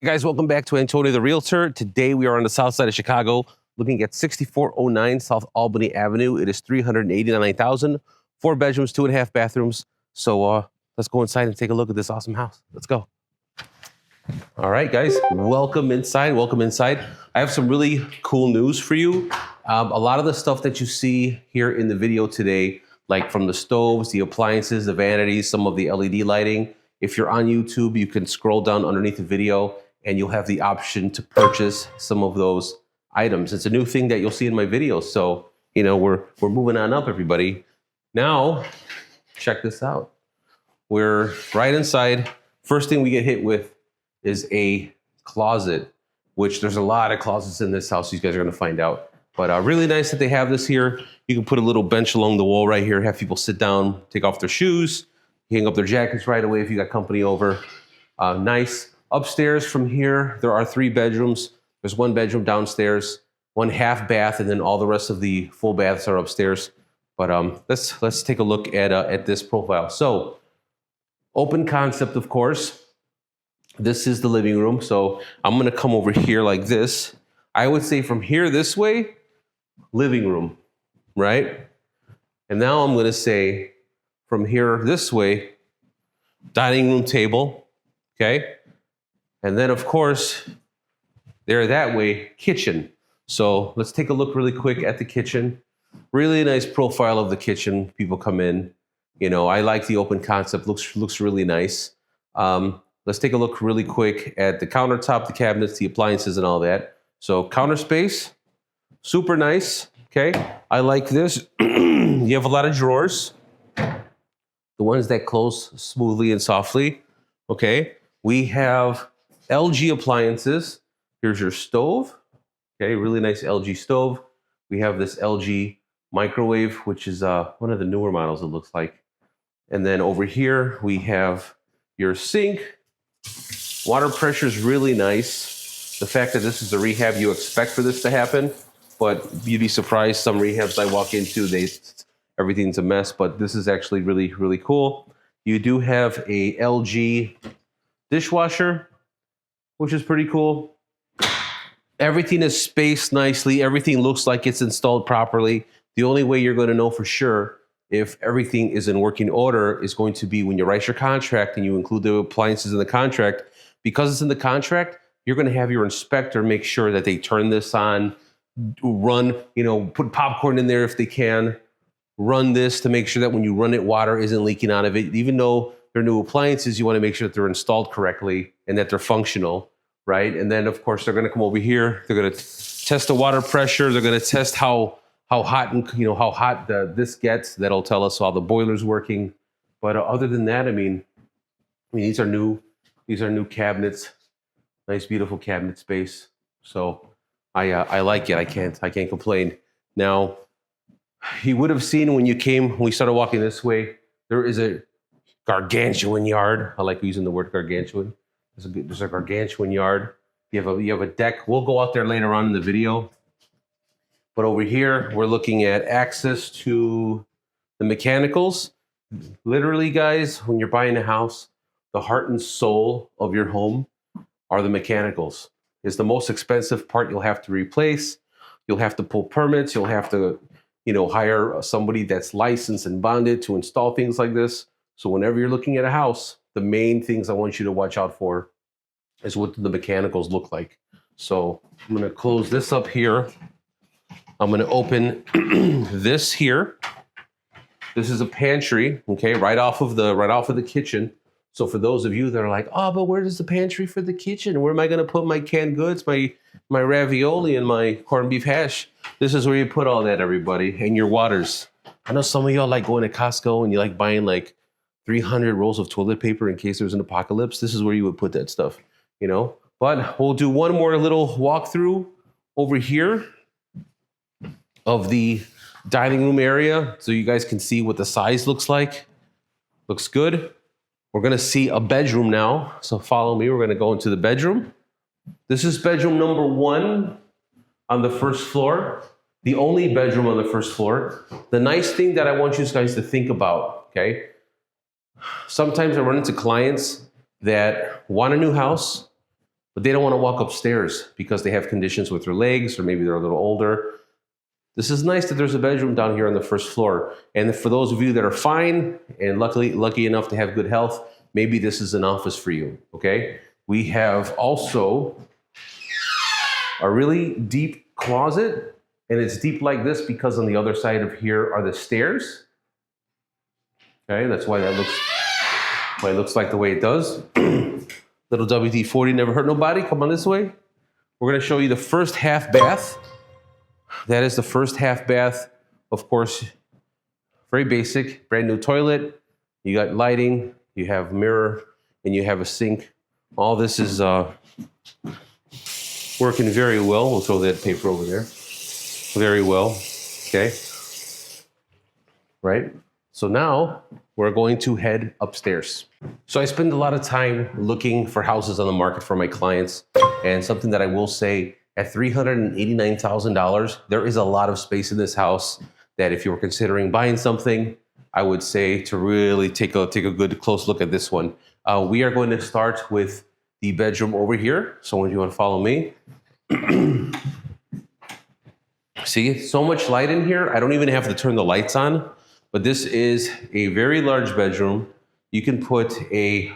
Hey guys, welcome back to Antonio the Realtor. Today we are on the south side of Chicago, looking at 6409 South Albany Avenue. It is $389,000, 4 bedrooms, 2.5 bathrooms. So let's go inside and take a look at this awesome house. Let's go. All right, guys, welcome inside. Welcome inside. I have some really cool news for you. A lot of the stuff that you see here in the video today, like from the stoves, the appliances, the vanities, some of the LED lighting. If you're on YouTube, you can scroll down underneath the video and you'll have the option to purchase some of those items. It's a new thing that you'll see in my videos. So, you know, we're moving on up, everybody. Now, check this out. We're right inside. First thing we get hit with is a closet, which there's a lot of closets in this house. You guys are gonna find out. But really nice that they have this here. You can put a little bench along the wall right here, have people sit down, take off their shoes, hang up their jackets right away if you got company over. Nice. Upstairs from here, there are 3 bedrooms. There's 1 bedroom downstairs, 1 half bath, and then all the rest of the full baths are upstairs. But let's take a look at this profile. So, open concept, of course. This is the living room. So I'm gonna come over here like this. I would say from here this way, living room, right? And now I'm gonna say from here this way, dining room table, okay? And then, of course, there that way, kitchen. So let's take a look really quick at the kitchen. Really nice profile of the kitchen. People come in. You know, I like the open concept. Looks really nice. Let's take a look really quick at the countertop, the cabinets, the appliances, and all that. So counter space, super nice. Okay, I like this. You have a lot of drawers. The ones that close smoothly and softly. Okay, we have LG appliances. Here's your stove. Okay, really nice LG stove. We have this LG microwave, which is one of the newer models, it looks like. And then over here, we have your sink. Water pressure is really nice. The fact that this is a rehab, you expect for this to happen, but you'd be surprised. Some rehabs I walk into, everything's a mess, but this is actually really, really cool. You do have a LG dishwasher, which is pretty cool. Everything is spaced nicely. Everything looks like it's installed properly. The only way you're going to know for sure if everything is in working order is going to be when you write your contract and you include the appliances in the contract. Because it's in the contract, you're going to have your inspector make sure that they turn this on, run, you know, put popcorn in there if they can, run this to make sure that when you run it, water isn't leaking out of it. Even though they're new appliances, you want to make sure that they're installed correctly and that they're functional, right? And then, of course, they're going to come over here. They're going to test the water pressure. They're going to test how hot and how hot this gets. That'll tell us how the boiler's working. But other than that, I mean, these are new cabinets. Nice, beautiful cabinet space. So I like it. I can't complain. Now, you would have seen when we started walking this way, there is a gargantuan yard. I like using the word gargantuan. There's a gargantuan yard. You have a deck. We'll go out there later on in the video. But over here, we're looking at access to the mechanicals. Literally, guys, when you're buying a house, the heart and soul of your home are the mechanicals. It's the most expensive part you'll have to replace. You'll have to pull permits. You'll have to, hire somebody that's licensed and bonded to install things like this. So whenever you're looking at a house, the main things I want you to watch out for is what the mechanicals look like. So I'm going to close this up here. I'm going to open this here. This is a pantry, okay, right off of the kitchen. So for those of you that are like, oh, but where is the pantry for the kitchen? Where am I going to put my canned goods, my ravioli and my corned beef hash? This is where you put all that, everybody, and your waters. I know some of y'all like going to Costco and you like buying like 300 rolls of toilet paper in case there's an apocalypse. This is where you would put that stuff, But we'll do one more little walkthrough over here of the dining room area so you guys can see what the size looks like. Looks good. We're going to see a bedroom now. So follow me. We're going to go into the bedroom. This is bedroom number 1 on the first floor. The only bedroom on the first floor. The nice thing that I want you guys to think about, okay? Sometimes I run into clients that want a new house. but they don't want to walk upstairs because they have conditions with their legs, or maybe they're a little older. This is nice that there's a bedroom down here on the first floor. And for those of you that are fine and lucky enough to have good health, maybe this is an office for you, okay? We have also a really deep closet, and it's deep like this because on the other side of here are the stairs. Okay, that's why it looks like the way it does. Little WD-40 never hurt nobody. Come on this way. We're gonna show you the first half bath. That is the first half bath. Of course, very basic, brand new toilet. You got lighting, you have a mirror, and you have a sink. All this is working very well. We'll throw that paper over there. Very well, okay? Right? So now we're going to head upstairs. So I spend a lot of time looking for houses on the market for my clients. And something that I will say, at $389,000, there is a lot of space in this house that if you were considering buying something, I would say to really take a good close look at this one. We are going to start with the bedroom over here. So if you want to follow me. See, so much light in here. I don't even have to turn the lights on, but this is a very large bedroom. You can put a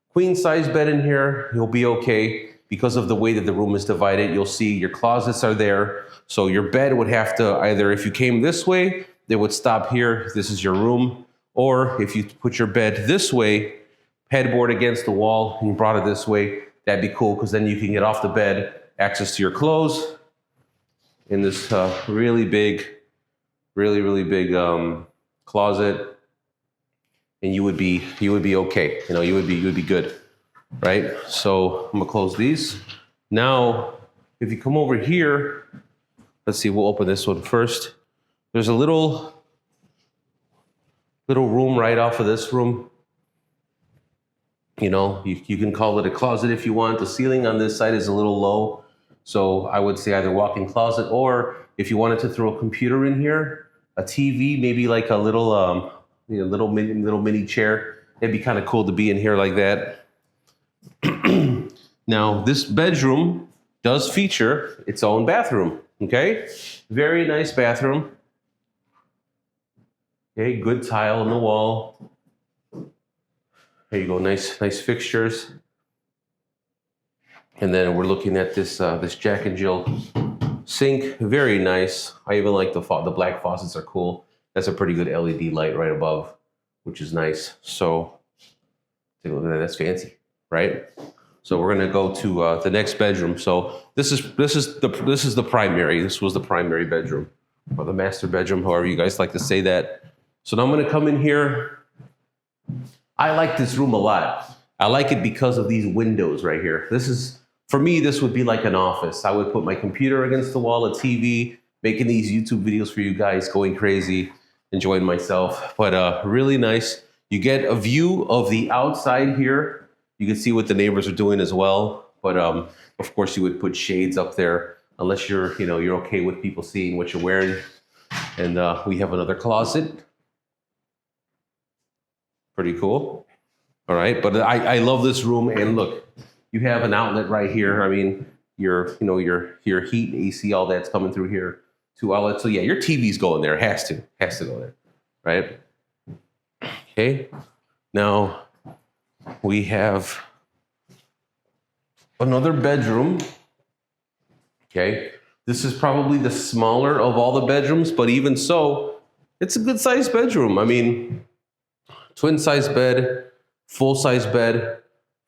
queen size bed in here. You'll be okay. Because of the way that the room is divided, you'll see your closets are there. So your bed would have to either, if you came this way, they would stop here. This is your room. Or if you put your bed this way, headboard against the wall, and you brought it this way, that'd be cool because then you can get off the bed, access to your clothes in this really big closet, and you would be okay. You know, you would be good. Right? So I'm gonna close these. Now, if you come over here, let's see, we'll open this one first. There's a little room right off of this room. You know, you can call it a closet if you want. The ceiling on this side is a little low. So I would say either walk-in closet, or if you wanted to throw a computer in here, a TV, maybe like a little, little mini chair. It'd be kind of cool to be in here like that. Now, this bedroom does feature its own bathroom, okay? Very nice bathroom. Okay, good tile on the wall. There you go, nice fixtures. And then we're looking at this this Jack and Jill sink, very nice. I even like the black faucets are cool. That's a pretty good LED light right above, which is nice. So, take a look at that, that's fancy, right? So we're gonna go to the next bedroom. So this is the primary. This was the primary bedroom, or the master bedroom, however you guys like to say that. So now I'm gonna come in here. I like this room a lot. I like it because of these windows right here. This is, for me, this would be like an office. I would put my computer against the wall, a TV, making these YouTube videos for you guys, going crazy, enjoying myself. But really nice. You get a view of the outside here. You can see what the neighbors are doing as well. But of course you would put shades up there unless you're okay with people seeing what you're wearing. And we have another closet. Pretty cool. All right, but I love this room. And look, you have an outlet right here. I mean, your heat, AC, all that's coming through here. 2 outlets. So yeah, your TV's going there. Has to go there, right? Okay. Now we have another bedroom. Okay. This is probably the smaller of all the bedrooms, but even so, it's a good sized bedroom. I mean, twin size bed, full size bed.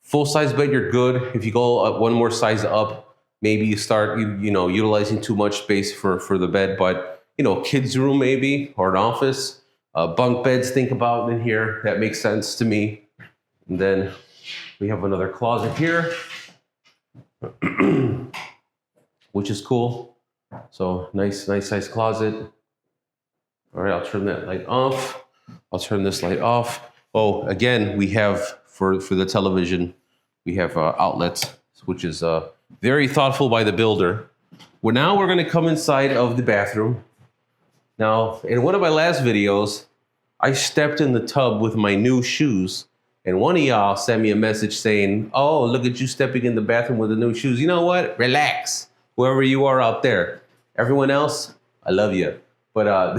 Full size bed, you're good. If you go up one more size up, maybe you start utilizing too much space for the bed. But kids' room maybe, or an office. Bunk beds, think about in here. That makes sense to me. And then we have another closet here, which is cool. So nice size closet. All right, I'll turn that light off. I'll turn this light off. Oh, again, we have for the television, we have outlets, which is very thoughtful by the builder. Now we're going to come inside of the bathroom. Now, in one of my last videos, I stepped in the tub with my new shoes, And one of y'all sent me a message saying, oh, look at you stepping in the bathroom with the new shoes. You know what? Relax, whoever you are out there. Everyone else, I love you. But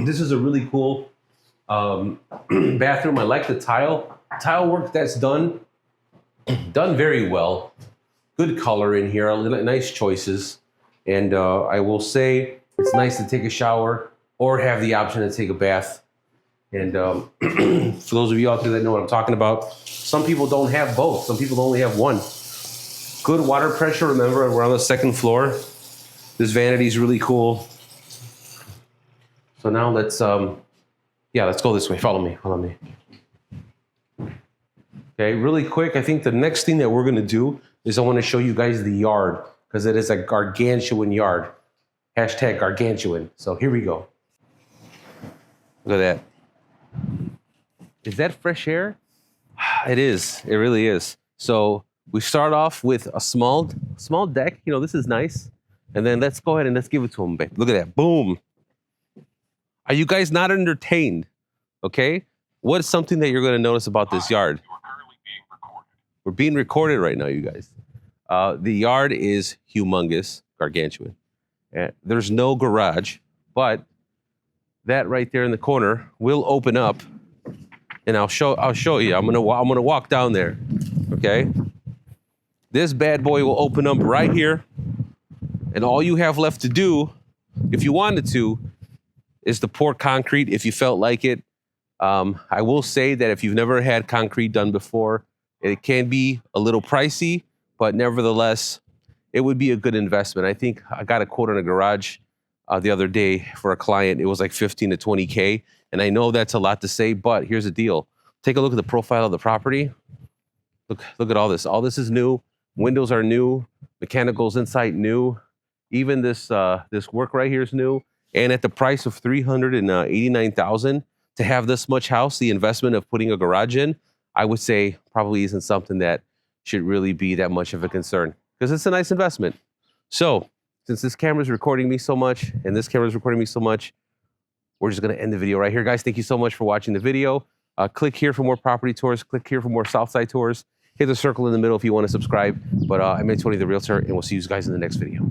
this is a really cool bathroom. I like the tile work that's done very well. Good color in here, nice choices. And I will say it's nice to take a shower or have the option to take a bath. And for those of you out there that know what I'm talking about, some people don't have both. Some people only have one. Good water pressure. Remember, we're on the second floor. This vanity is really cool. So now let's go this way. Follow me. Okay, really quick. I think the next thing that we're gonna do is I want to show you guys the yard, because it is a gargantuan yard. Hashtag gargantuan. So here we go. Look at that. Is that fresh air? It is. It really is. So we start off with a small deck. You know, this is nice. And then let's go ahead and let's give it to them, babe. Look at that. Boom. Are you guys not entertained? Okay. What is something that you're going to notice about this yard? You are currently being recorded. We're being recorded right now, you guys. The yard is humongous, gargantuan. There's no garage, but that right there in the corner will open up. And I'll show you. I'm gonna walk down there. Okay. This bad boy will open up right here, and all you have left to do, if you wanted to, is to pour concrete if you felt like it. I will say that if you've never had concrete done before, it can be a little pricey, but nevertheless, it would be a good investment. I think I got a quote on a garage the other day for a client. It was like 15 to 20K. And I know that's a lot to say, but here's the deal. Take a look at the profile of the property. Look at all this. All this is new. Windows are new. Mechanicals inside new. Even this work right here is new. And at the price of $389,000 to have this much house, the investment of putting a garage in, I would say probably isn't something that should really be that much of a concern, because it's a nice investment. So since this camera is recording me so much and this camera is recording me so much, we're just going to end the video right here. Guys, thank you so much for watching the video. Click here for more property tours. Click here for more Southside tours. Hit the circle in the middle if you want to subscribe. But I'm Antonio the Realtor, and we'll see you guys in the next video.